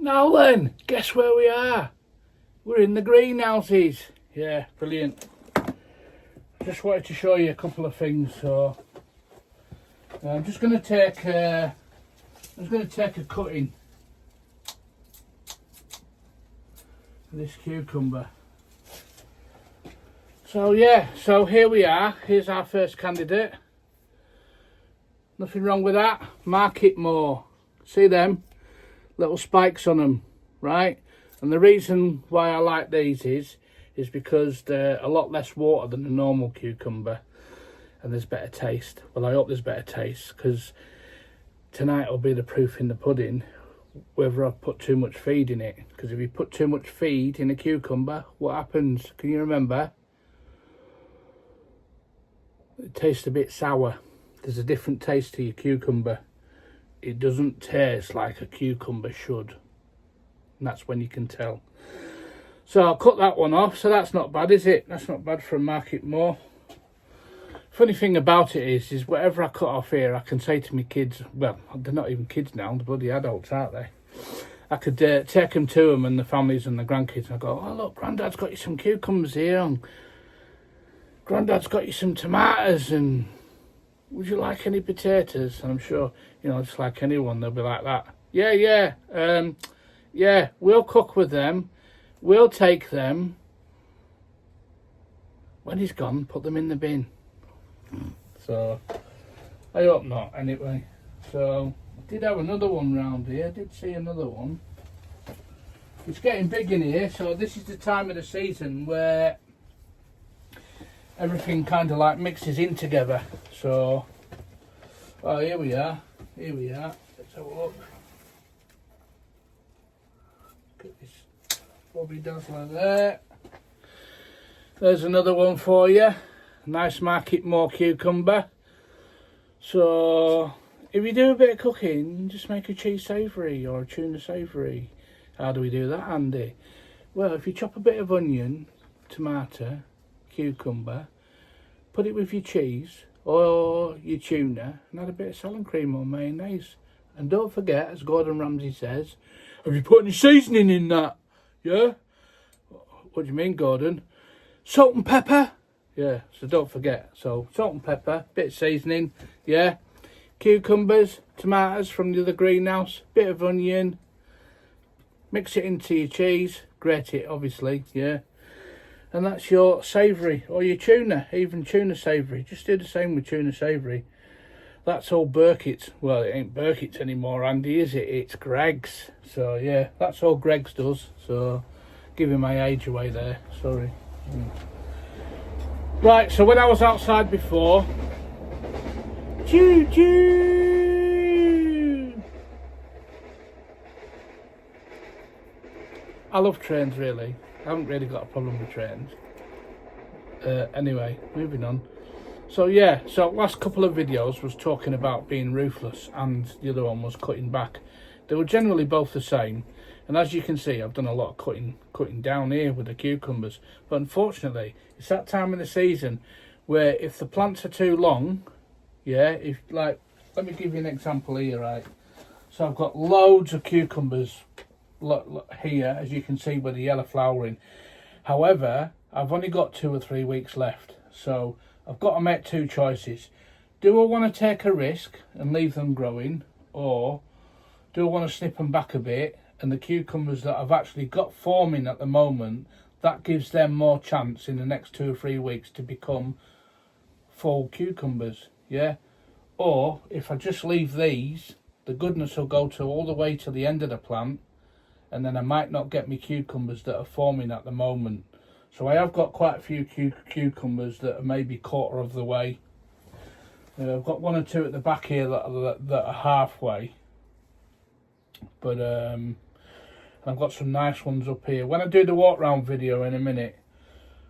Now then, guess where we are? We're in the greenhouses. Yeah, brilliant. Just wanted to show you a couple of things. So I'm just going to take a cutting of this cucumber. So yeah, so here we are. Here's our first candidate. Nothing wrong with that. Mark it more. See them little spikes on them, right? And the reason why I like these is because they're a lot less water than a normal cucumber, and there's better taste. Well, I hope there's better taste, because tonight will be the proof in the pudding whether I've put too much feed in it. Because if you put too much feed in a cucumber, what happens? Can you remember? It tastes a bit sour. There's a different taste to your cucumber. It doesn't taste like a cucumber should. And that's when you can tell. So I'll cut that one off. So that's not bad, is it? That's not bad for a market more. Funny thing about it is whatever I cut off here, I can say to my kids, well, they're not even kids now, they're bloody adults, aren't they? I could take them to them and the families and the grandkids, and I go, oh look, Grandad's got you some cucumbers here, and Grandad's got you some tomatoes, and would you like any potatoes? And I'm sure, you know, just like anyone, they'll be like that. Yeah, we'll cook with them. We'll take them. When he's gone, put them in the bin. So, I hope not, anyway. So, I did have another one round here. I did see another one. It's getting big in here, so this is the time of the season where everything kind of like mixes in together. So, oh, here we are. Let's have a look. Look at this Bobby Dazzler there. There's another one for you. Nice market more cucumber. So, if you do a bit of cooking, just make a cheese savoury or a tuna savoury. How do we do that, Andy? Well, if you chop a bit of onion, tomato, cucumber, put it with your cheese or your tuna, and add a bit of salad cream or mayonnaise. And don't forget, as Gordon Ramsay says, have you put any seasoning in that? Yeah? What do you mean, Gordon? Salt and pepper? Yeah, so don't forget. So salt and pepper, bit of seasoning, yeah. Cucumbers, tomatoes from the other greenhouse, bit of onion. Mix it into your cheese, grate it obviously, yeah. And that's your savoury, or your tuna, even tuna savoury. Just do the same with tuna savoury. That's all Burkitt's. Well, it ain't Burkitt's anymore, Andy, is it? It's Greg's. So yeah, that's all Greg's does. So giving my age away there, sorry. Right, so when I was outside before, choo choo. I love trains, really. I haven't really got a problem with trains. Anyway, moving on. So yeah, so last couple of videos was talking about being ruthless, and the other one was cutting back. They were generally both the same, and as you can see, I've done a lot of cutting down here with the cucumbers. But unfortunately, it's that time of the season where if the plants are too long, yeah, if like, let me give you an example here, right? So I've got loads of cucumbers here, as you can see, with the yellow flowering. However, I've only got 2 or 3 weeks left, so I've got to make two choices. Do I want to take a risk and leave them growing, or do I want to snip them back a bit, and the cucumbers that I've actually got forming at the moment, that gives them more chance in the next 2 or 3 weeks to become full cucumbers, yeah? Or if I just leave these, the goodness will go to all the way to the end of the plant, and then I might not get my cucumbers that are forming at the moment. So I have got quite a few cucumbers that are maybe quarter of the way. I've got 1 or 2 at the back here that are halfway. But I've got some nice ones up here. When I do the walk round video in a minute,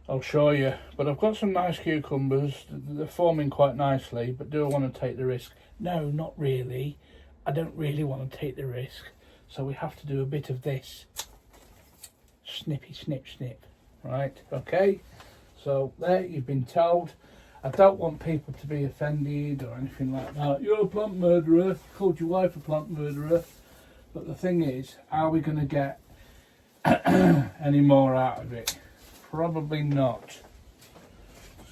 I'll show you. But I've got some nice cucumbers. They're forming quite nicely. But do I want to take the risk? No, not really. I don't really want to take the risk. So we have to do a bit of this. Snippy snip snip. Right, okay. So there, you've been told. I don't want people to be offended or anything like that. You're a plant murderer. Called your wife a plant murderer. But the thing is, are we going to get any more out of it? Probably not.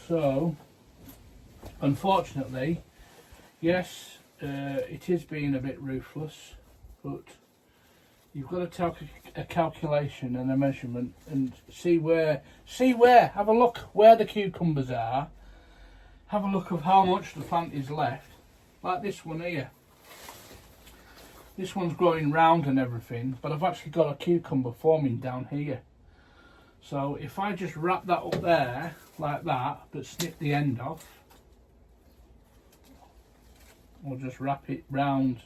So, unfortunately, yes, it is being a bit ruthless, but you've got to take a calculation and a measurement and see where, have a look where the cucumbers are, have a look of how much the plant is left, like this one here. This one's growing round and everything, but I've actually got a cucumber forming down here. So if I just wrap that up there, like that, but snip the end off, or just wrap it round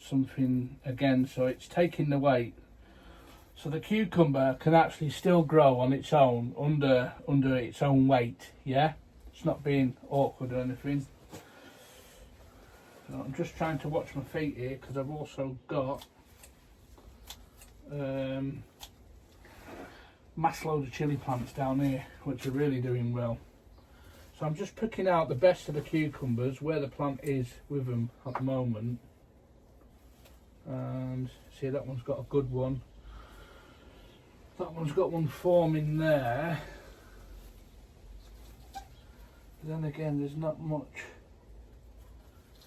something again so it's taking the weight. So the cucumber can actually still grow on its own, under its own weight, yeah? It's not being awkward or anything. So I'm just trying to watch my feet here because I've also got mass load of chilli plants down here which are really doing well. So I'm just picking out the best of the cucumbers where the plant is with them at the moment. And see, that one's got a good one. That one's got one forming there. But then again, there's not much.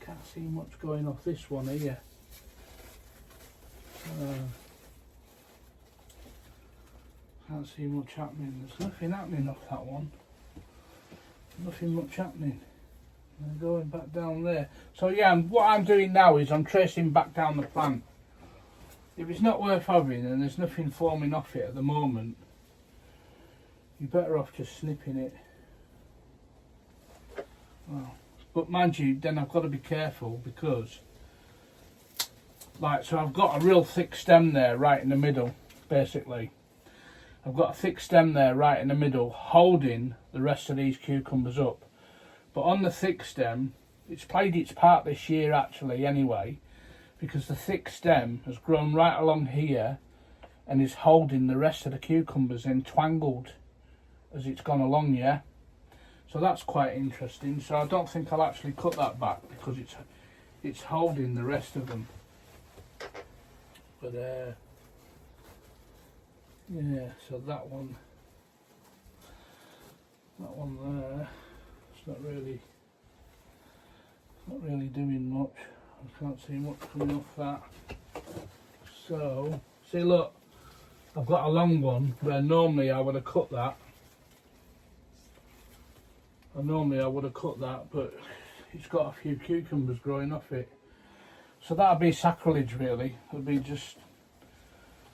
Can't see much going off this one here. Can't see much happening. There's nothing happening off that one. Nothing much happening. And going back down there. So yeah, what I'm doing now is I'm tracing back down the plant. If it's not worth having and there's nothing forming off it at the moment, you're better off just snipping it. Well, but mind you, then I've got to be careful because, like, so I've got a real thick stem there right in the middle, basically. I've got a thick stem there right in the middle holding the rest of these cucumbers up. But on the thick stem, it's played its part this year actually anyway, because the thick stem has grown right along here and is holding the rest of the cucumbers entwangled as it's gone along, yeah? So that's quite interesting. So I don't think I'll actually cut that back because it's holding the rest of them. But yeah, so that one there, it's not really doing much. I can't see much coming off that. So see, look, I've got a long one where normally I would have cut that. But it's got a few cucumbers growing off it. So that'd be sacrilege really. It'd be just,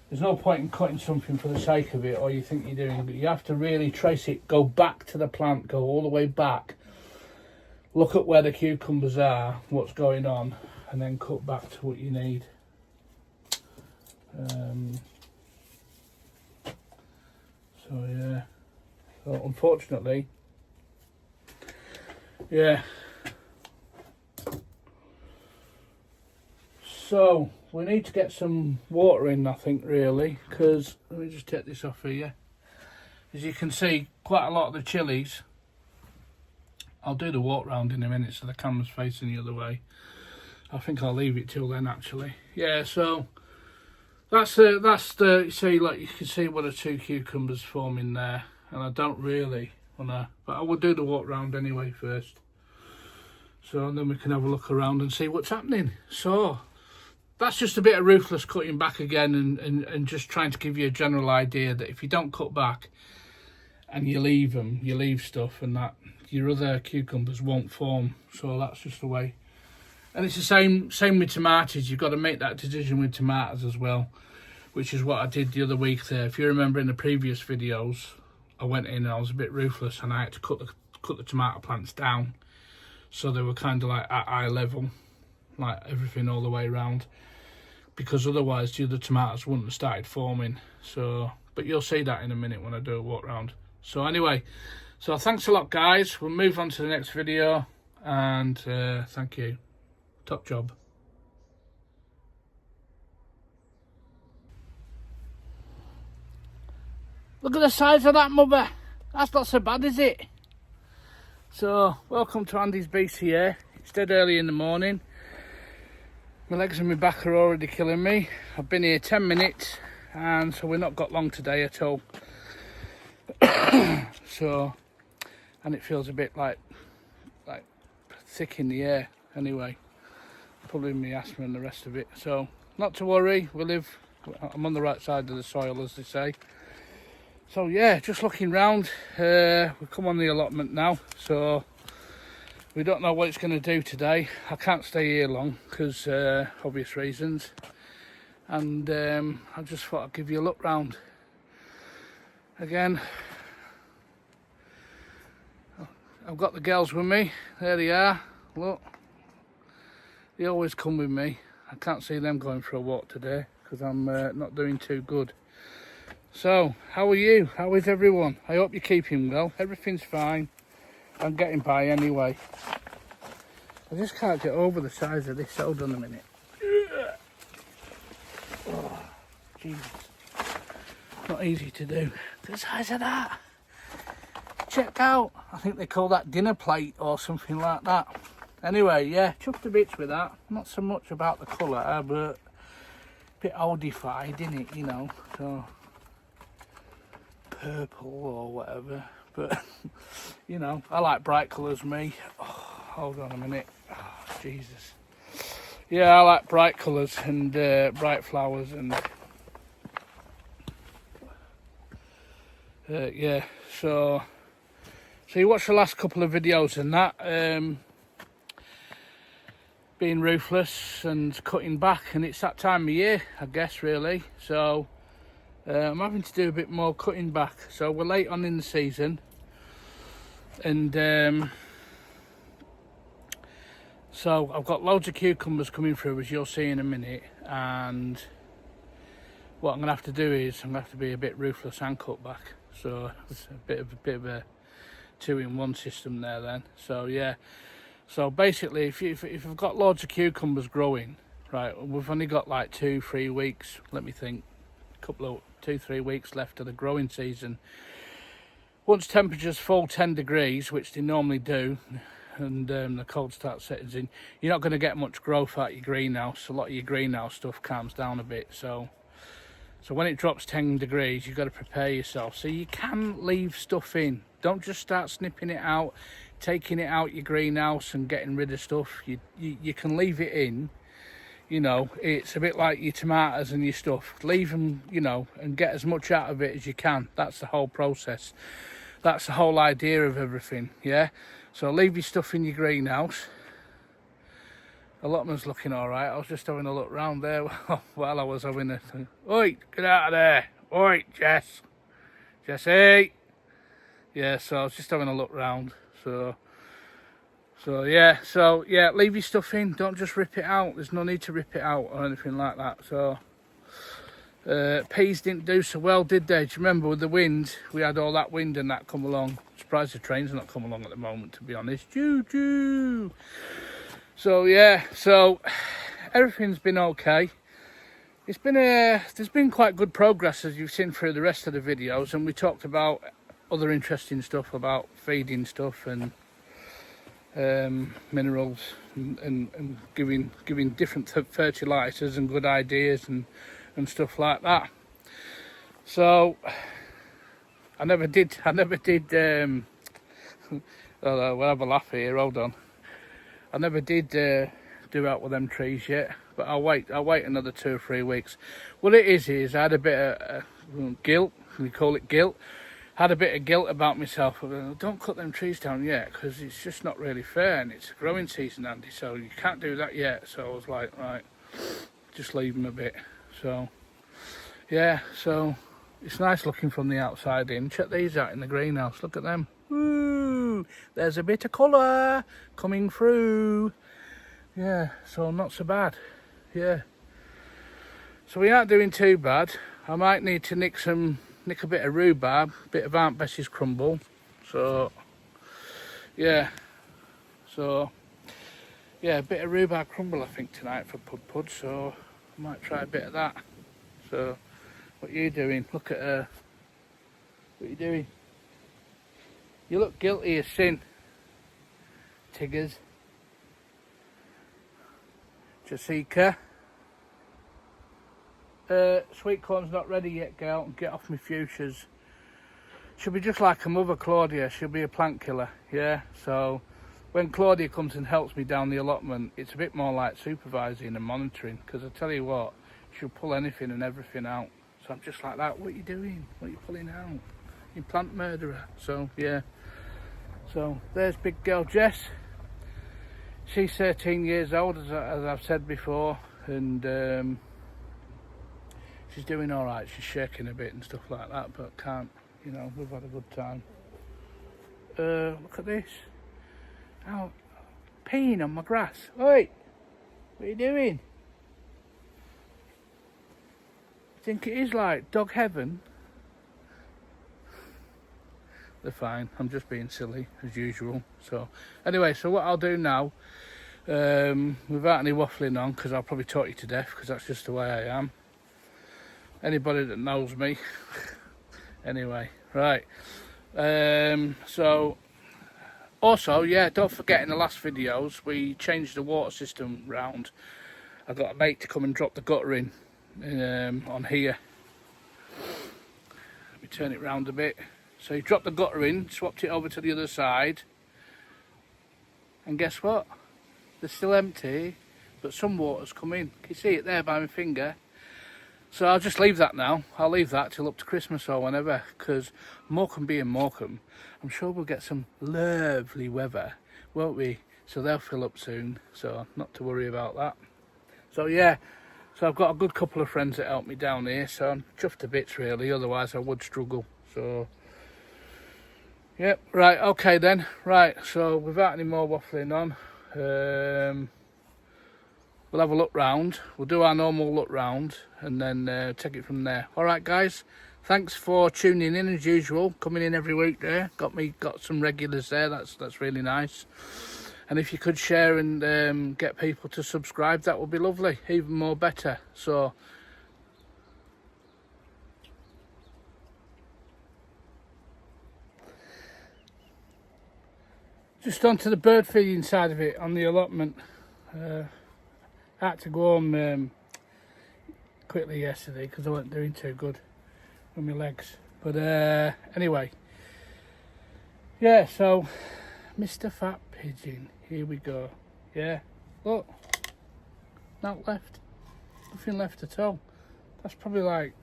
there's no point in cutting something for the sake of it or you think you're doing, but you have to really trace it, go back to the plant, go all the way back, look at where the cucumbers are, what's going on, and then cut back to what you need. So yeah, so unfortunately, yeah. So we need to get some water in, I think, really, because let me just take this off here. As you can see, quite a lot of the chilies. I'll do the walk round in a minute so the camera's facing the other way. I think I'll leave it till then actually. Yeah, so that's the see, like you can see what the two cucumbers forming there, and I don't really wanna, but I will do the walk round anyway first. So and then we can have a look around and see what's happening. So that's just a bit of ruthless cutting back again, and just trying to give you a general idea that if you don't cut back and you leave them, you leave stuff, and that your other cucumbers won't form. So that's just the way. And it's the same with tomatoes. You've got to make that decision with tomatoes as well, which is what I did the other week there. If you remember in the previous videos, I went in and I was a bit ruthless and I had to cut the tomato plants down so they were kind of like at eye level, like everything all the way around, because otherwise the other tomatoes wouldn't have started forming. So, but you'll see that in a minute when I do a walk round. So anyway, so thanks a lot guys. We'll move on to the next video, and thank you. Top job. Look at the size of that, mother. That's not so bad, is it? So welcome to Andy's BCA. It's dead early in the morning. My legs and my back are already killing me. I've been here 10 minutes and so we've not got long today at all. So, and it feels a bit like thick in the air anyway, probably my asthma and the rest of it. So not to worry, I'm on the right side of the soil, as they say. So yeah, just looking round. We've come on the allotment now, so we don't know what it's going to do today. I can't stay here long because obvious reasons, and I just thought I'd give you a look round again. I've got the girls with me. There they are. Look, they always come with me. I can't see them going for a walk today because I'm not doing too good. So, how are you? How is everyone? I hope you're keeping well. Everything's fine. I'm getting by anyway. I just can't get over the size of this. Hold on a minute. Oh, Jesus. Not easy to do. The size of that. Check out. I think they call that dinner plate or something like that. Anyway, yeah, chuffed to bits with that. Not so much about the colour, but a bit oldified, isn't it, you know? So, purple or whatever. But, you know, I like bright colours, me. Oh, hold on a minute. Oh, Jesus. Yeah, I like bright colours and bright flowers and... yeah, so you watched the last couple of videos and that, being ruthless and cutting back, and it's that time of year, I guess, really. So I'm having to do a bit more cutting back. So we're late on in the season, and so I've got loads of cucumbers coming through, as you'll see in a minute, and what I'm going to have to do is I'm going to have to be a bit ruthless and cut back. So it's a bit of a two-in-one system there then. So yeah, so basically if I've got loads of cucumbers growing, right, we've only got like 2-3 weeks, let me think, a couple of 2-3 weeks left of the growing season. Once temperatures fall 10 degrees, which they normally do, and the cold starts setting in, you're not going to get much growth out of your greenhouse. A lot of your greenhouse stuff calms down a bit, so when it drops 10 degrees, you've got to prepare yourself. So you can leave stuff in. Don't just start snipping it out, taking it out your greenhouse and getting rid of stuff. You can leave it in. You know, it's a bit like your tomatoes and your stuff. Leave them, you know, and get as much out of it as you can. That's the whole process. That's the whole idea of everything, yeah? So leave your stuff in your greenhouse. Allotment's looking all right. I was just having a look round there while I was having a thing. Oi, get out of there. Oi, Jessie. Yeah, so I was just having a look round. So yeah, leave your stuff in. Don't just rip it out. There's no need to rip it out or anything like that. So peas didn't do so well, did they? Do you remember with the wind? We had all that wind and that come along. Surprised the train's not come along at the moment, to be honest. Choo-choo. So yeah, so everything's been okay. It's been there's been quite good progress, as you've seen through the rest of the videos, and we talked about other interesting stuff about feeding stuff and minerals and giving different fertilisers and good ideas and stuff like that. So I never did we'll have a laugh here, hold on. I never did do out with them trees yet, but I'll wait another 2 or 3 weeks. What it is I had a bit of guilt, we call it guilt. Had a bit of guilt about myself. Don't cut them trees down yet, because it's just not really fair, and it's growing season, Andy, so you can't do that yet. So I was like, right, just leave them a bit. So yeah, so it's nice looking from the outside in. Check these out in the greenhouse, look at them. Woo! There's a bit of colour coming through. Yeah, so not so bad. Yeah. So we aren't doing too bad. I might need to nick a bit of rhubarb, a bit of Aunt Bessie's crumble. So yeah. So yeah, a bit of rhubarb crumble I think tonight for pud, so I might try a bit of that. So what are you doing? Look at her. What are you doing? You look guilty as sin, Tiggers. Jessica. Sweet corn's not ready yet, girl. Get off my fuchsias. She'll be just like her mother, Claudia. She'll be a plant killer, yeah? So when Claudia comes and helps me down the allotment, it's a bit more like supervising and monitoring, because I tell you what, she'll pull anything and everything out. So I'm just like that. What are you doing? What are you pulling out? You plant murderer. So, yeah. So there's big girl Jess. She's 13 years old, as I've said before, and she's doing all right. She's shaking a bit and stuff like that, but can't, you know, we've had a good time. Look at this. Oh, peeing on my grass. Oi, what are you doing? Think it is like dog heaven? They're fine. I'm just being silly as usual. So anyway, so what I'll do now, without any waffling on, because I'll probably talk you to death, because that's just the way I am. Anybody that knows me. Anyway, right. So also, yeah, don't forget, in the last videos we changed the water system round. I got a mate to come and drop the gutter in on here. Let me turn it round a bit. So he dropped the gutter in, swapped it over to the other side, and guess what? They're still empty, but some water's come in. Can you see it there by my finger? So I'll just leave that now. I'll leave that till up to Christmas or whenever, because Morecambe being Morecambe, I'm sure we'll get some lovely weather, won't we? So they'll fill up soon, so not to worry about that. So yeah, so I've got a good couple of friends that help me down here, so I'm chuffed to bits really, otherwise I would struggle. So yep, right, okay then. Right, so without any more waffling on, we'll have a look round. We'll do our normal look round and then take it from there. All right, guys. Thanks for tuning in as usual. Coming in every week there. Got some regulars there. That's really nice. And if you could share and get people to subscribe, that would be lovely. Even more better. So just onto the bird feeding side of it on the allotment. I had to go home quickly yesterday because I wasn't doing too good with my legs. But anyway, yeah, so Mr. Fat Pigeon, here we go. Yeah, look, not left, nothing left at all. That's probably like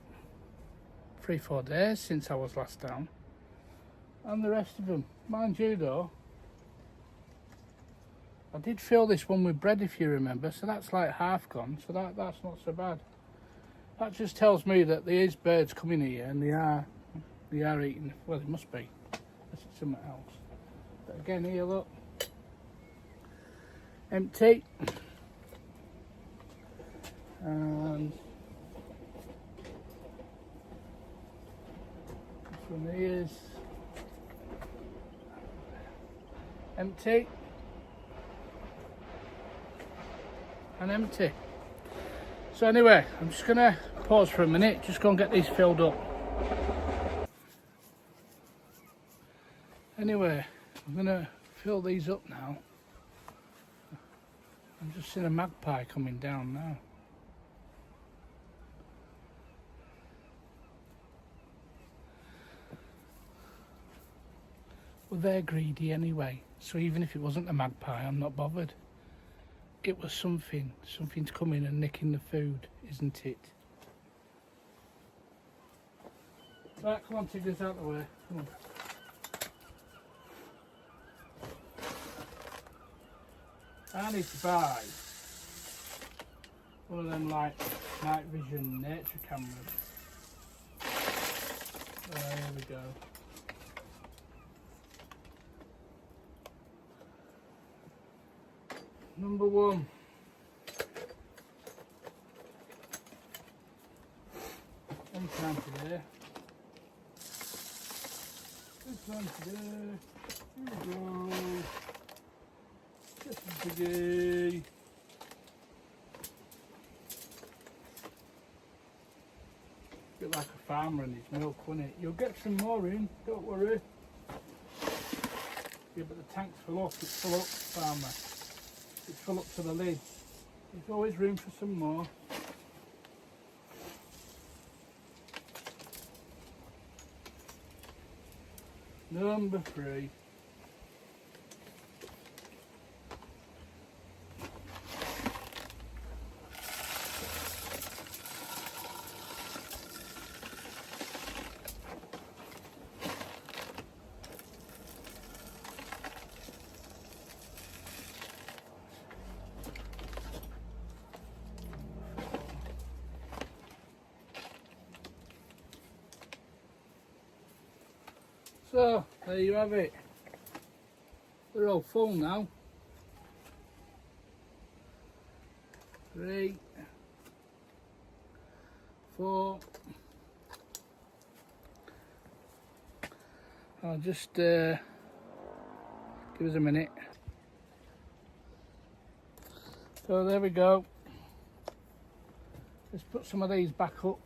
3-4 days since I was last down. And the rest of them, mind you though, I did fill this one with bread, if you remember, so that's like half gone, so that's not so bad. That just tells me that there is birds coming here and they are eating. Well, it must be. This is something else. But again, here, look. Empty. And this one here is empty. And empty. So anyway, I'm just gonna pause for a minute, just go and get these filled up. Anyway, I'm gonna fill these up now. I'm just seeing a magpie coming down now. Well, they're greedy anyway, so even if it wasn't a magpie, I'm not bothered. It was something's coming and nicking the food, isn't it? Right, come on, take this out of the way. Come on. I need to buy one of them like night vision nature cameras. There we go. Number one. One time today. This one today. Here we go. This is biggie. Bit like a farmer and his milk, won't it? You'll get some more in, don't worry. Yeah, but the tank's full up, it's full up, farmer. It's full up to the lid. There's always room for some more. Number 3. So, there you have it. They're all full now. 3, 4. I'll just give us a minute. So there we go. Let's put some of these back up.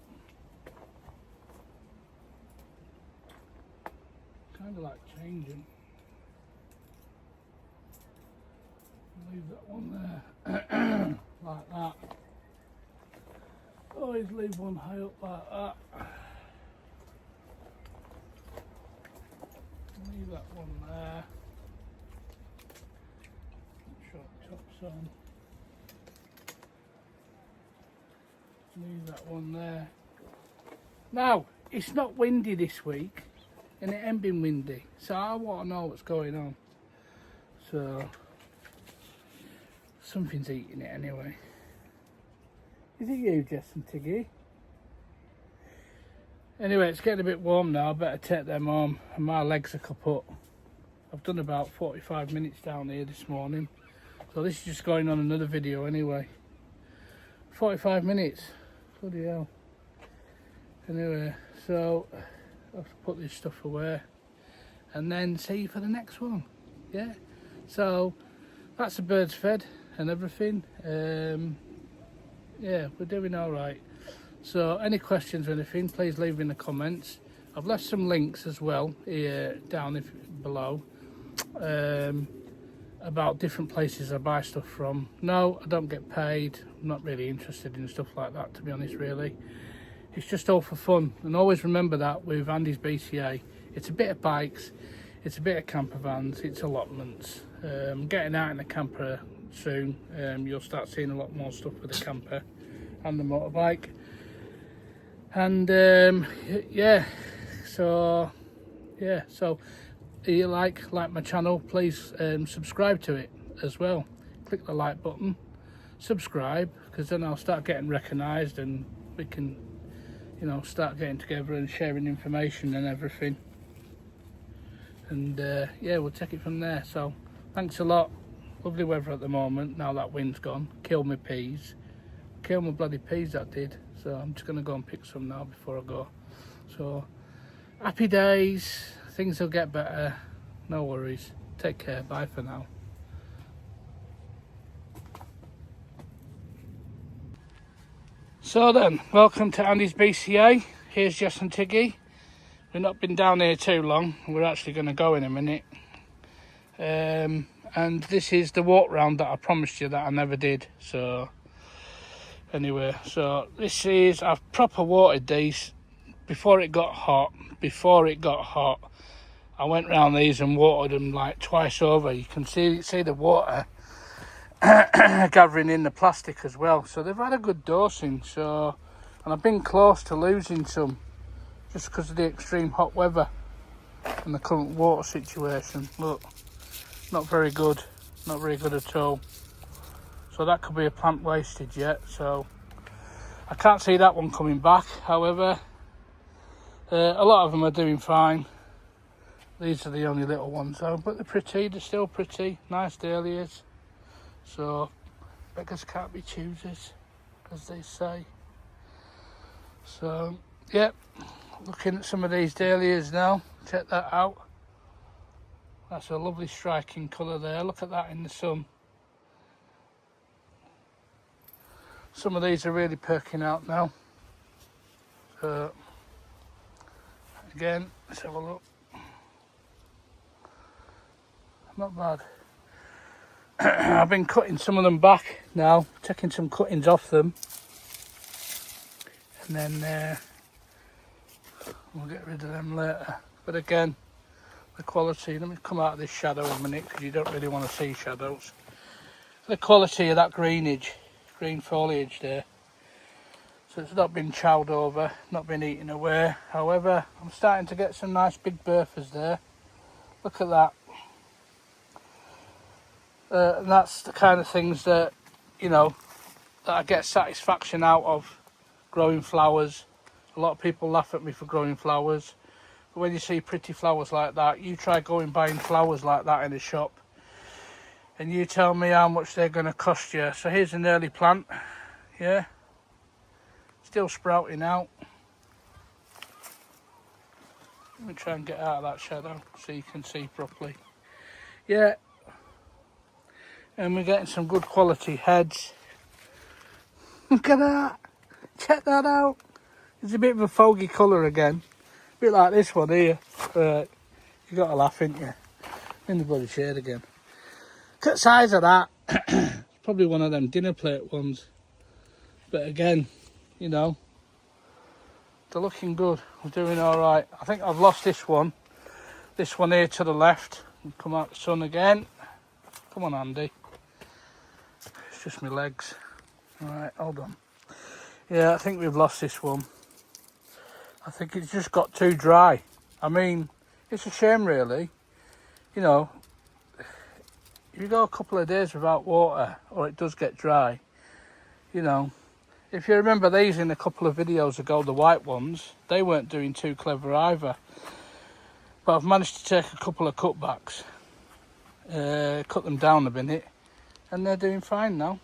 Kind of like changing. Leave that one there, like that. Always leave one high up like that. Leave that one there. Short tops on. Leave that one there. Now, it's not windy this week. And it ain't been windy, so I want to know what's going on. So something's eating it anyway. Is it you, Jess and Tiggy? Anyway, it's getting a bit warm now. I better take them home, and my legs are kaput. I've done about 45 minutes down here this morning, so this is just going on another video anyway. 45 minutes, bloody hell. Anyway, so I have to put this stuff away and then see you for the next one. Yeah, so that's the birds fed and everything. Yeah, we're doing all right. So any questions or anything, please leave in the comments. I've left some links as well here down below about different places I buy stuff from. No, I don't get paid. I'm not really interested in stuff like that, to be honest, really. It's just all for fun, and always remember that with Andy's BCA. It's a bit of bikes, it's a bit of camper vans, it's allotments. Getting out in the camper soon, you'll start seeing a lot more stuff with the camper and the motorbike. And yeah, so if you like my channel, please subscribe to it as well. Click the like button, subscribe, because then I'll start getting recognised and we can, you know, start getting together and sharing information and everything. And yeah, we'll take it from there. So thanks a lot. Lovely weather at the moment, now that wind's gone. Killed my peas. Killed my bloody peas, that did. So I'm just going to go and pick some now before I go. So happy days. Things will get better. No worries. Take care. Bye for now. So then, welcome to Andy's BCA. Here's Jess and Tiggy. We've not been down here too long. We're actually going to go in a minute. And this is the walk round that I promised you that I never did. So anyway, so this is, I've proper watered these before it got hot. I went round these and watered them like twice over. You can see the water gathering in the plastic as well. So they've had a good dosing. So, and I've been close to losing some just because of the extreme hot weather and the current water situation. Look, not very good at all. So that could be a plant wastage yet. So I can't see that one coming back. However, a lot of them are doing fine. These are the only little ones though, but they're still pretty, nice dahlias. So beggars can't be choosers, as they say. So yeah, looking at some of these dahlias now. Check that out. That's a lovely striking colour there. Look at that in the sun. Some of these are really perking out now. Again, let's have a look. Not bad. I've been cutting some of them back now, taking some cuttings off them, and then we'll get rid of them later. But again, the quality, let me come out of this shadow a minute because you don't really want to see shadows. The quality of that green foliage there. So it's not been chowed over, not been eaten away. However, I'm starting to get some nice big berthas there. Look at that. And that's the kind of things that, you know, that I get satisfaction out of growing flowers. A lot of people laugh at me for growing flowers. But when you see pretty flowers like that, you try going buying flowers like that in a shop. And you tell me how much they're going to cost you. So here's an early plant. Yeah. Still sprouting out. Let me try and get out of that shadow so you can see properly. Yeah. And we're getting some good quality heads. Look at that. Check that out. It's a bit of a foggy colour again. A bit like this one here. You got to laugh, ain't you? In the bloody shade again. Look at the size of that. It's probably one of them dinner plate ones. But again, you know, they're looking good. I'm doing alright. I think I've lost this one. This one here to the left. Come out the sun again. Come on, Andy. It's just my legs. Alright, hold on. Yeah, I think we've lost this one. I think it's just got too dry. I mean, it's a shame really. You know, if you go a couple of days without water, or it does get dry, you know, if you remember these in a couple of videos ago, the white ones, they weren't doing too clever either. But I've managed to take a couple of cutbacks, cut them down a minute, and they're doing fine now.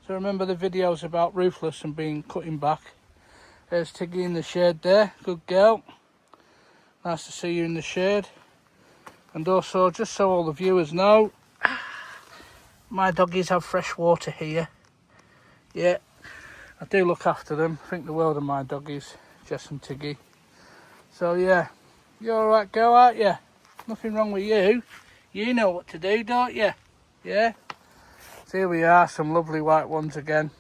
So remember the videos about roofless and being cutting back. There's Tiggy in the shade there, good girl. Nice to see you in the shade. And also, just so all the viewers know, my doggies have fresh water here. Yeah, I do look after them. I think the world of my doggies, Jess and Tiggy. So yeah, you're alright girl, aren't you? Nothing wrong with you. You know what to do, don't you? Yeah? So here we are, some lovely white ones again.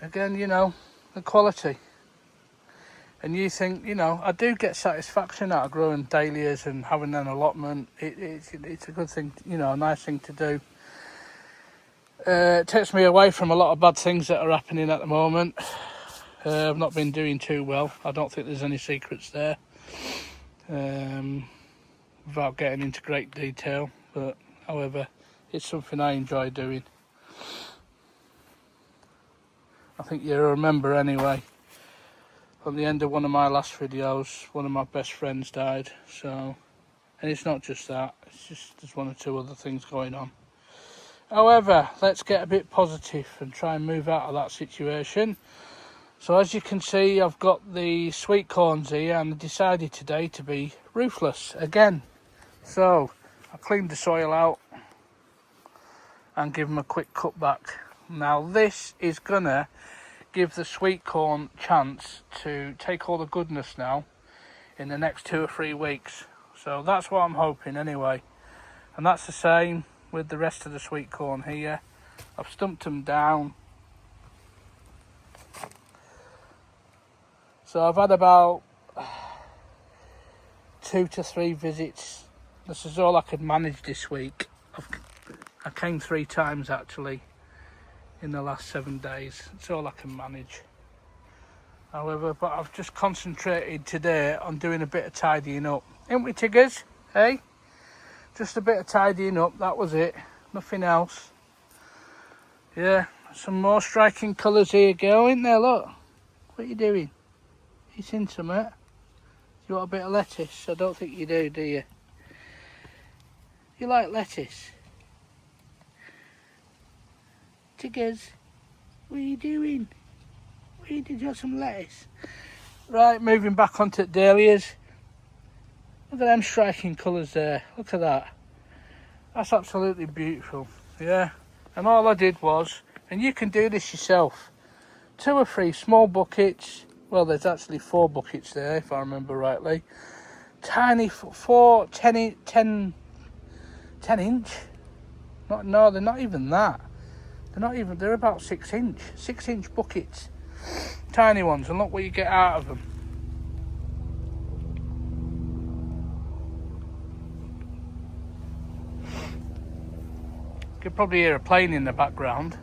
Again, you know, the quality. And you think, you know, I do get satisfaction out of growing dahlias and having an allotment. It's a good thing, you know, a nice thing to do. It takes me away from a lot of bad things that are happening at the moment. I've not been doing too well. I don't think there's any secrets there. Without getting into great detail. But, however, it's something I enjoy doing. I think you'll remember anyway. At the end of one of my last videos, one of my best friends died. So, and it's not just that. It's just there's one or two other things going on. However, let's get a bit positive and try and move out of that situation. So as you can see, I've got the sweet corns here and I decided today to be roofless again. So I cleaned the soil out and give them a quick cut back. Now this is gonna give the sweet corn chance to take all the goodness now in the next 2 or 3 weeks. So that's what I'm hoping anyway. And that's the same with the rest of the sweet corn here. I've stumped them down. So I've had about 2 to 3 visits. This is all I could manage this week. I came 3 times actually in the last 7 days. It's all I can manage. However, but I've just concentrated today on doing a bit of tidying up. Ain't we, Tiggers? Hey? Just a bit of tidying up, that was it. Nothing else. Yeah, some more striking colours here, girl, isn't there? Look. What are you doing? Eating something? You want a bit of lettuce? I don't think you do you? You like lettuce? Tiggers, what are you doing? Did you have some lettuce? Right, moving back onto dahlias. Look at them striking colours there. Look at that. That's absolutely beautiful. Yeah. And all I did was, and you can do this yourself, 2 or 3 small buckets. Well, there's actually 4 buckets there, if I remember rightly. tiny 10 inch. No, they're not even that. They're about 6 inch buckets. Tiny ones, and look what you get out of them. You could probably hear a plane in the background.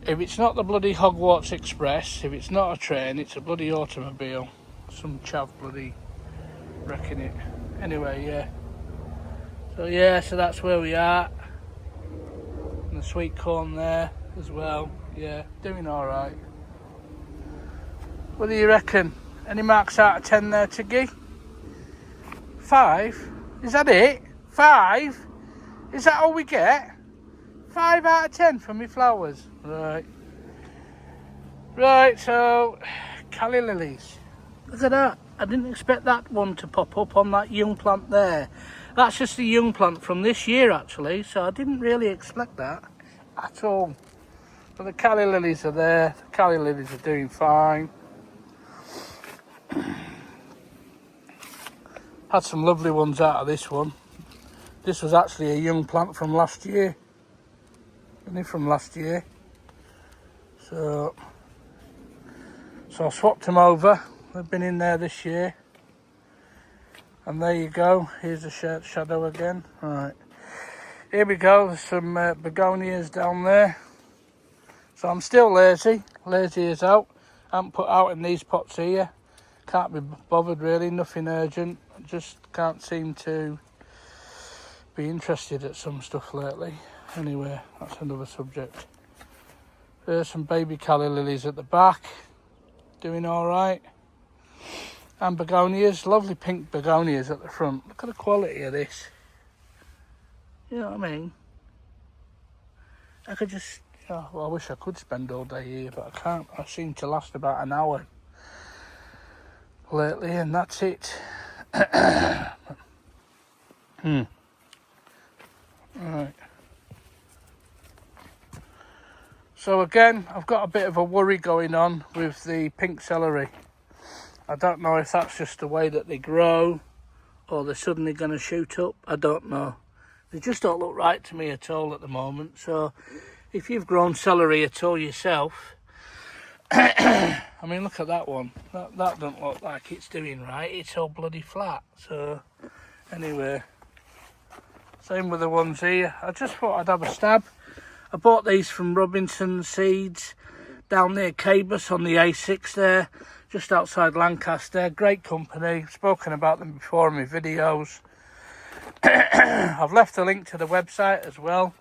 If it's not the bloody Hogwarts Express, if it's not a train, it's a bloody automobile. Some chav bloody wrecking it. Anyway, yeah. So that's where we are. And the sweet corn there as well. Yeah, doing alright. What do you reckon? Any marks out of 10 there, Tiggy? 5? Is that it? 5? Is that all we get? 5 out of 10 for me flowers. Right, so calla lilies. Look at that. I didn't expect that one to pop up on that young plant there. That's just a young plant from this year actually, so I didn't really expect that at all. But the calla lilies are there. The calla lilies are doing fine. Had some lovely ones out of this one. This was actually a young plant from last year. Only from last year. So I swapped them over. They've been in there this year. And there you go. Here's the shadow again. Right. Here we go. There's some begonias down there. So I'm still lazy. Lazy as out. I haven't put out in these pots here. Can't be bothered really. Nothing urgent. Just can't seem to be interested at some stuff lately. Anyway, that's another subject. There's some baby calla lilies at the back. Doing alright. And begonias, lovely pink begonias at the front. Look at the quality of this. You know what I mean? I could just, well, I wish I could spend all day here, but I can't. I seem to last about an hour lately, and that's it. Right. So again, I've got a bit of a worry going on with the pink celery. I don't know if that's just the way that they grow or they're suddenly going to shoot up. I don't know. They just don't look right to me at all at the moment. So if you've grown celery at all yourself, I mean, look at that one. That doesn't look like it's doing right. It's all bloody flat. So anyway, same with the ones here. I just thought I'd have a stab. I bought these from Robinson Seeds down near Cabus on the A6 there, just outside Lancaster. Great company. I've spoken about them before in my videos. I've left a link to the website as well.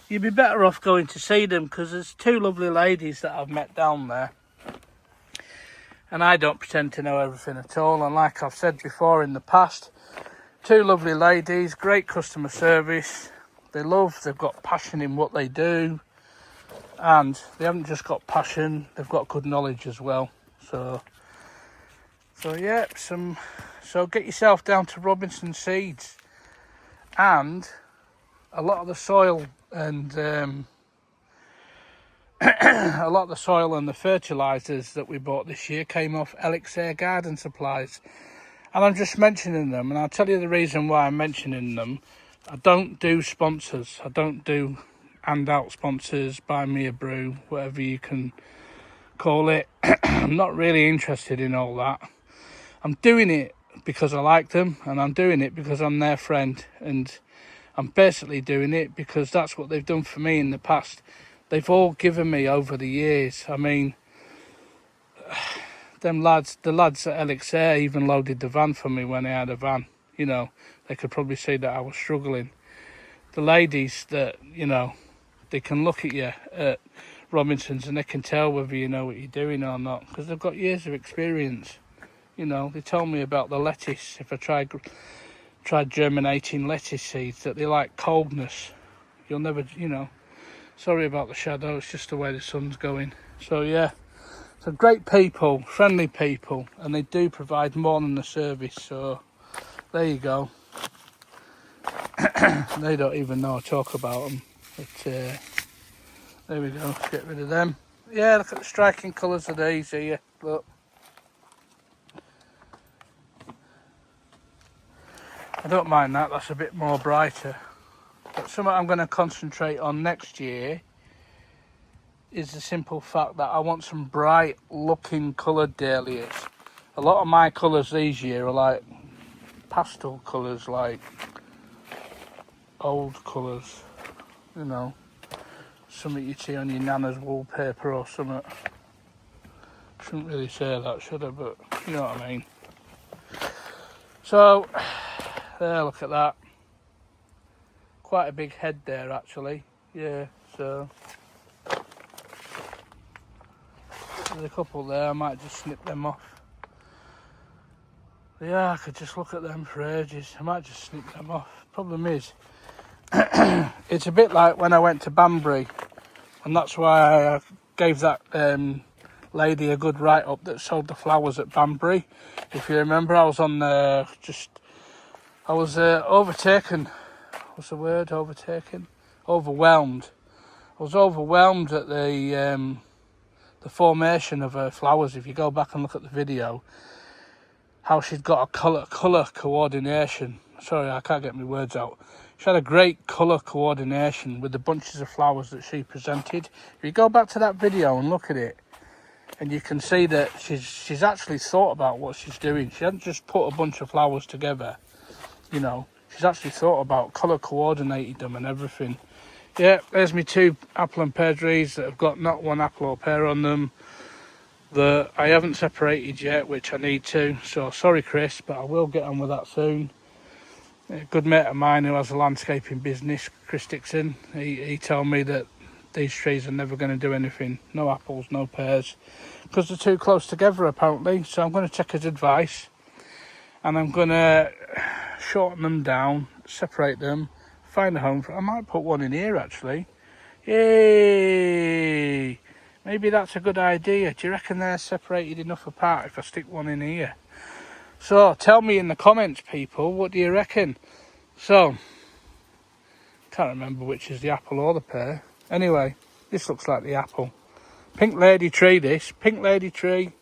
You'd be better off going to see them because there's two lovely ladies that I've met down there. And I don't pretend to know everything at all. And like I've said before in the past, two lovely ladies, great customer service. They've got passion in what they do. And they haven't just got passion, they've got good knowledge as well. So yeah, so get yourself down to Robinson Seeds. And a lot of the soil and the fertilisers that we bought this year came off Elixar garden supplies. And I'm just mentioning them, and I'll tell you the reason why I'm mentioning them. I don't do sponsors. I don't do handout sponsors, buy me a brew, whatever you can call it. I'm not really interested in all that. I'm doing it because I like them, and I'm doing it because I'm their friend, and I'm basically doing it because that's what they've done for me in the past. They've all given me over the years. I mean, the lads at Elixar even loaded the van for me when I had a van. You know, they could probably see that I was struggling. The ladies that, you know, they can look at you at Robinson's and they can tell whether you know what you're doing or not because they've got years of experience. You know, they told me about the lettuce. If I tried germinating lettuce seeds, that they like coldness. You'll never, you know. Sorry about the shadow, it's just the way the sun's going. So yeah, so great people, friendly people, and they do provide more than the service. So there you go. They don't even know I talk about them. But there we go, let's get rid of them. Yeah, look at the striking colours of these here. Look. I don't mind that, that's a bit more brighter. But something I'm going to concentrate on next year is the simple fact that I want some bright looking coloured dahlias. A lot of my colours these year are like pastel colours, like old colours, you know, something you see on your nana's wallpaper or something. Shouldn't really say that, should I? But you know what I mean. So, there, look at that. Quite a big head there, actually. Yeah, so there's a couple there. I might just snip them off. Yeah, I could just look at them for ages. I might just snip them off. Problem is, it's a bit like when I went to Banbury, and that's why I gave that lady a good write-up that sold the flowers at Banbury. If you remember, I was on I was overtaken. What's the word? Overtaken? Overwhelmed. I was overwhelmed at the formation of her flowers. If you go back and look at the video, how she'd got a colour coordination. Sorry, I can't get my words out. She had a great colour coordination with the bunches of flowers that she presented. If you go back to that video and look at it, and you can see that she's actually thought about what she's doing. She hadn't just put a bunch of flowers together, you know. She's actually thought about colour coordinated them and everything. Yeah, there's me 2 apple and pear trees that have got not one apple or pear on them that I haven't separated yet, which I need to. So sorry, Chris, but I will get on with that soon. A good mate of mine who has a landscaping business, Chris Dixon, he told me that these trees are never going to do anything. No apples, no pears, because they're too close together apparently. So I'm going to take his advice, and I'm going to shorten them down, separate them, find a home for. I might put one in here actually. Yay! Maybe that's a good idea. Do you reckon they're separated enough apart if I stick one in here? So tell me in the comments, people, what do you reckon? So, can't remember which is the apple or the pear. Anyway, this looks like the apple. Pink lady tree, this. Pink lady tree.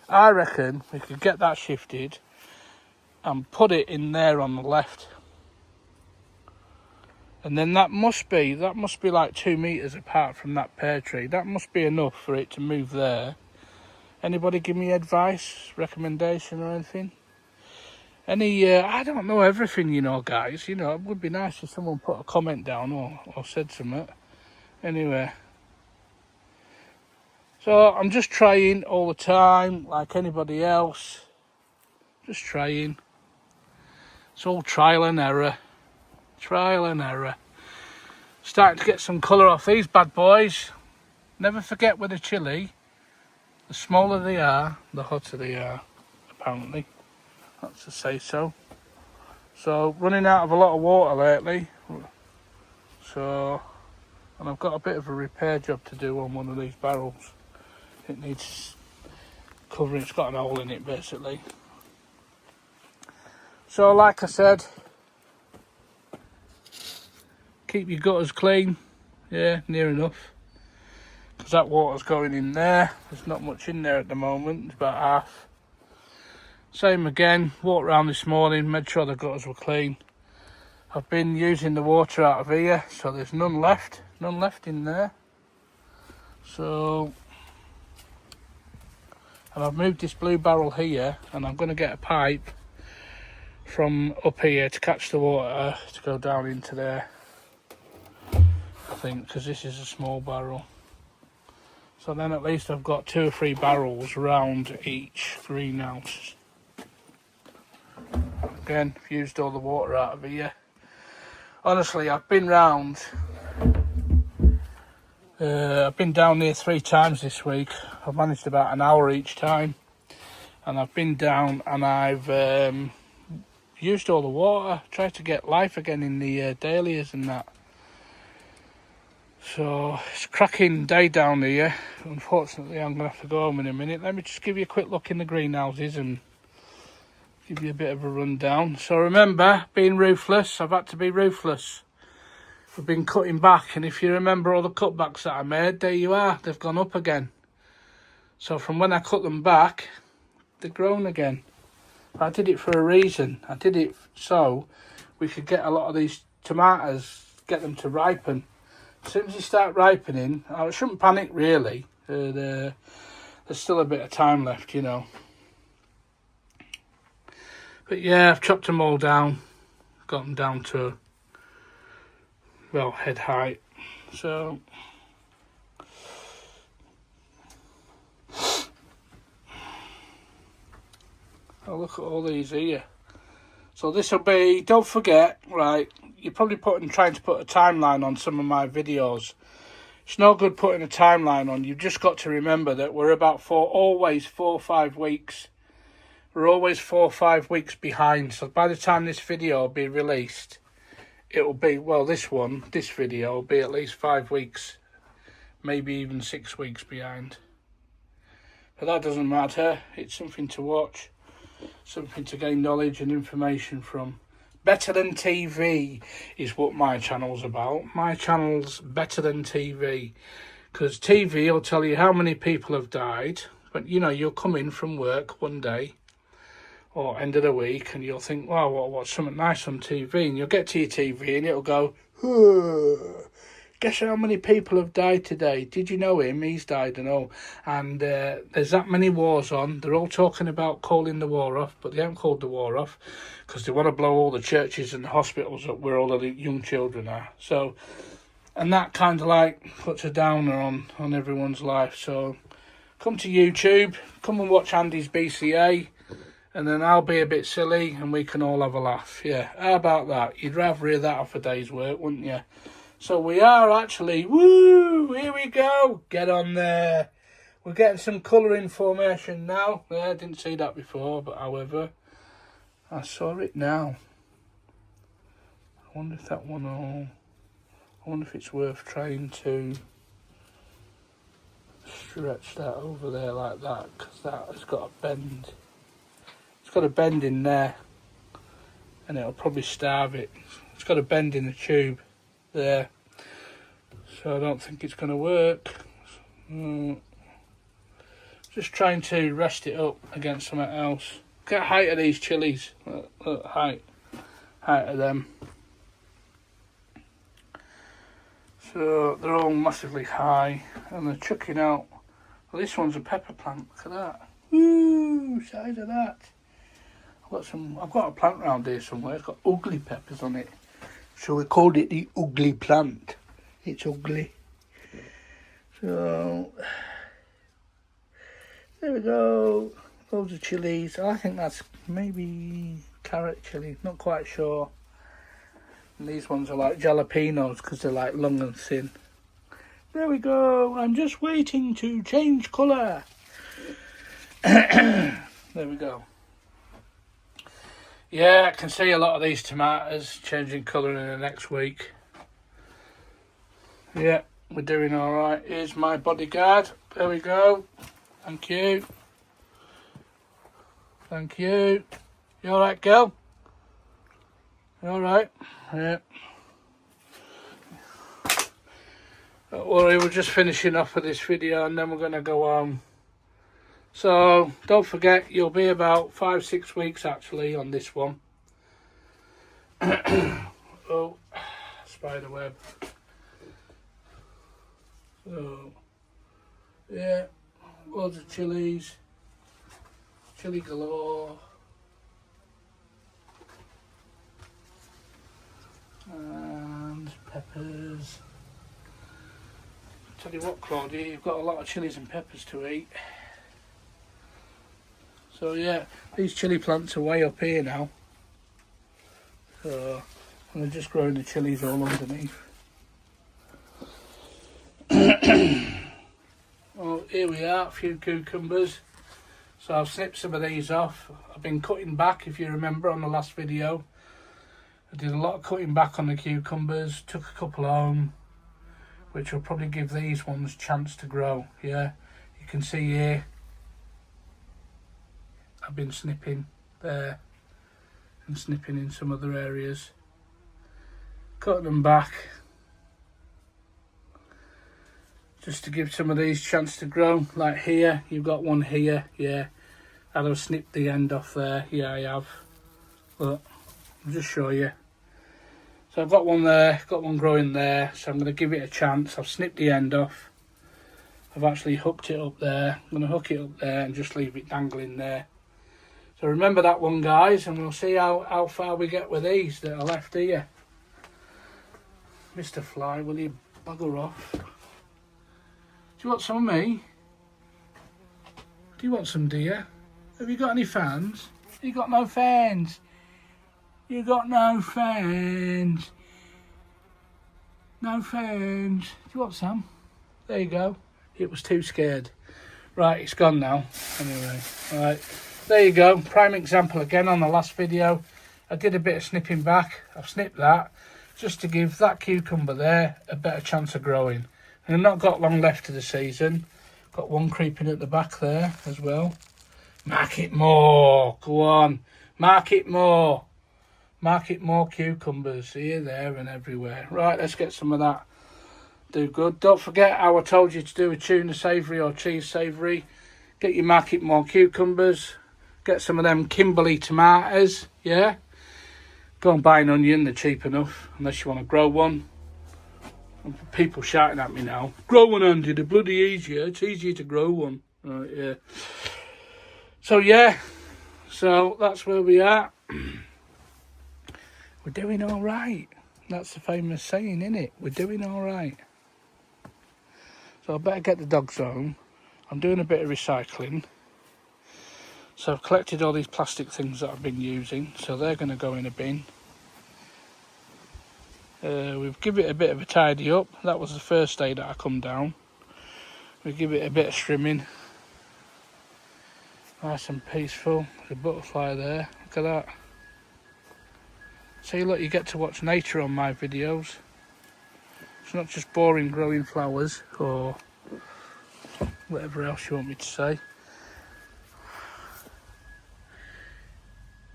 I reckon we could get that shifted and put it in there on the left. And then that must be like 2 meters apart from that pear tree. That must be enough for it to move there. Anybody give me advice, recommendation or anything? I don't know everything, you know, guys. You know, it would be nice if someone put a comment down or said something. Anyway. So I'm just trying all the time, like anybody else. Just trying. It's all trial and error. Trial and error. Starting to get some colour off these bad boys. Never forget with a chilli, the smaller they are, the hotter they are, apparently. That's to say so. So, running out of a lot of water lately. So, and I've got a bit of a repair job to do on one of these barrels. It needs covering, it's got an hole in it basically. So, like I said, keep your gutters clean. Yeah, near enough. Because that water's going in there. There's not much in there at the moment. It's about half. Same again. Walked around this morning. Made sure the gutters were clean. I've been using the water out of here. So there's none left. None left in there. So... and I've moved this blue barrel here. And I'm going to get a pipe from up here to catch the water to go down into there. I think. Because this is a small barrel. So then at least I've got 2 or 3 barrels round each greenhouse. Again, I've used all the water out of here. Honestly, I've been round. I've been down there 3 times this week. I've managed about an hour each time. And I've been down and I've used all the water. Tried to get life again in the dahlias and that. So, it's a cracking day down here. Unfortunately, I'm going to have to go home in a minute. Let me just give you a quick look in the greenhouses and give you a bit of a rundown. So remember, being ruthless, I've had to be ruthless. We've been cutting back, and if you remember all the cutbacks that I made, there you are. They've gone up again. So from when I cut them back, they've grown again. I did it for a reason. I did it so we could get a lot of these tomatoes, get them to ripen. As soon as they start ripening, I shouldn't panic really. There's still a bit of time left, you know. But yeah, I've chopped them all down, got them down to, well, head height. So oh, look at all these here. So this will be, don't forget, right, you're probably trying to put a timeline on some of my videos. It's no good putting a timeline on. You've just got to remember that we're about always 4 or 5 weeks. We're always 4 or 5 weeks behind. So by the time this video will be released, it will be, well, this video will be at least 5 weeks, maybe even 6 weeks behind. But that doesn't matter. It's something to watch. Something to gain knowledge and information from. Better than TV is what my channel's about. My channel's better than TV, because TV will tell you how many people have died, but you know, you'll come in from work one day or end of the week and you'll think, wow, what's something nice on TV, and you'll get to your TV and it'll go, guess how many people have died today? Did you know him? He's died and all. And there's that many wars on. They're all talking about calling the war off, but they haven't called the war off because they want to blow all the churches and the hospitals up where all the young children are. So, and that kind of like puts a downer on everyone's life. So come to YouTube, come and watch Andy's BCA, and then I'll be a bit silly and we can all have a laugh. Yeah, how about that? You'd rather hear that off a day's work, wouldn't you? So we are actually, woo, here we go, get on there. We're getting some colouring formation now. Yeah, I didn't see that before, but however, I saw it now. I wonder if that one, I wonder if it's worth trying to stretch that over there like that, because that has got a bend. It's got a bend in there, and it'll probably starve it. It's got a bend in the tube there, so I don't think it's going to work. Just trying to rest it up against something else. Look at the height of these chilies. Look height of them. So they're all massively high, and they're chucking out. Well, this one's a pepper plant. Look at that. Woo! Size of that. I've got a plant round here somewhere. It's got ugly peppers on it. So we called it the ugly plant. It's ugly. So there we go. Loads of chilies. I think that's maybe carrot chili. Not quite sure. And these ones are like jalapenos because they're like long and thin. There we go. I'm just waiting to change colour. There we go. Yeah, I can see a lot of these tomatoes changing colour in the next week. Yeah, we're doing alright. Here's my bodyguard. There we go. Thank you. Thank you. You alright, girl? You alright? Yeah. Don't worry, we're just finishing off with this video and then we're going to go home. So, don't forget, you'll be about 5-6 weeks actually on this one. Oh, spider web. So, yeah, loads of chilies. Chili galore. And peppers. Tell you what, Claudia, you've got a lot of chilies and peppers to eat. So yeah, these chili plants are way up here now. So I'm just growing the chilies all underneath. Well, here we are, a few cucumbers. So I've snipped some of these off. I've been cutting back, if you remember, on the last video. I did a lot of cutting back on the cucumbers, took a couple home, which will probably give these ones a chance to grow. Yeah, you can see here, I've been snipping there and snipping in some other areas, cutting them back just to give some of these a chance to grow. Like here, you've got one here, yeah, and I've snipped the end off there. Yeah, I have. Look, I'll just show you. So I've got one there, got one growing there, so I'm going to give it a chance. I've snipped the end off. I've actually hooked it up there. I'm going to hook it up there and just leave it dangling there. So remember that one, guys, and we'll see how far we get with these that are left here. Mr. Fly, will you bugger off? Do you want some of me? Do you want some, dear? Have you got any fans? You got no fans. You got no fans. No fans. Do you want some? There you go. It was too scared. Right, it's gone now. Anyway, right. There you go. Prime example again on the last video. I did a bit of snipping back. I've snipped that just to give that cucumber there a better chance of growing. And I've not got long left to the season. Got one creeping at the back there as well. Mark it more. Go on. Mark it more. Market more cucumbers here, there and everywhere. Right, let's get some of that. Do good. Don't forget how I told you to do a tuna savoury or cheese savoury. Get your market more cucumbers. Get some of them Kimberley tomatoes, yeah? Go and buy an onion, they're cheap enough, unless you want to grow one. People shouting at me now. Grow one, Andy, they're bloody easier. It's easier to grow one. Right, yeah. So, yeah. So, that's where we are. We're doing all right. That's the famous saying, isn't it? We're doing all right. So I better get the dogs home. I'm doing a bit of recycling. So I've collected all these plastic things that I've been using. So they're going to go in a bin. We've given it a bit of a tidy up. That was the first day that I come down. We give it a bit of trimming. Nice and peaceful. There's a butterfly there. Look at that. See, look, you get to watch nature on my videos. It's not just boring growing flowers or whatever else you want me to say.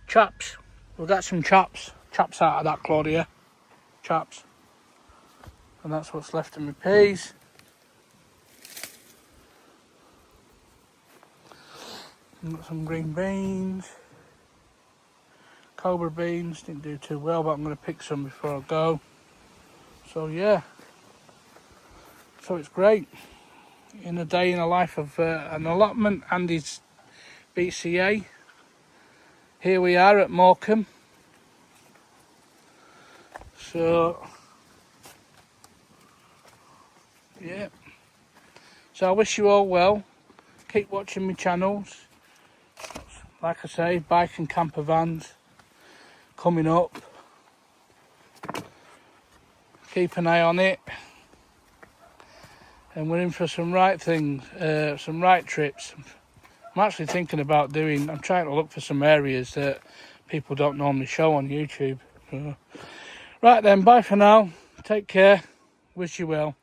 Chops. We've got some chops. Chops out of that, Claudia. Chops. And that's what's left of my peas. I've got some green beans. Cobra beans, didn't do too well, but I'm going to pick some before I go. So yeah, so it's great. In a day in the life of an allotment and his BCA. Here we are at Morecambe. So yeah, so I wish you all well. Keep watching my channels. Like I say, bike and camper vans coming up. Keep an eye on it, and we're in for some right things, some right trips. I'm actually thinking about doing, I'm trying to look for some areas that people don't normally show on YouTube. Right then, bye for now. Take care. Wish you well.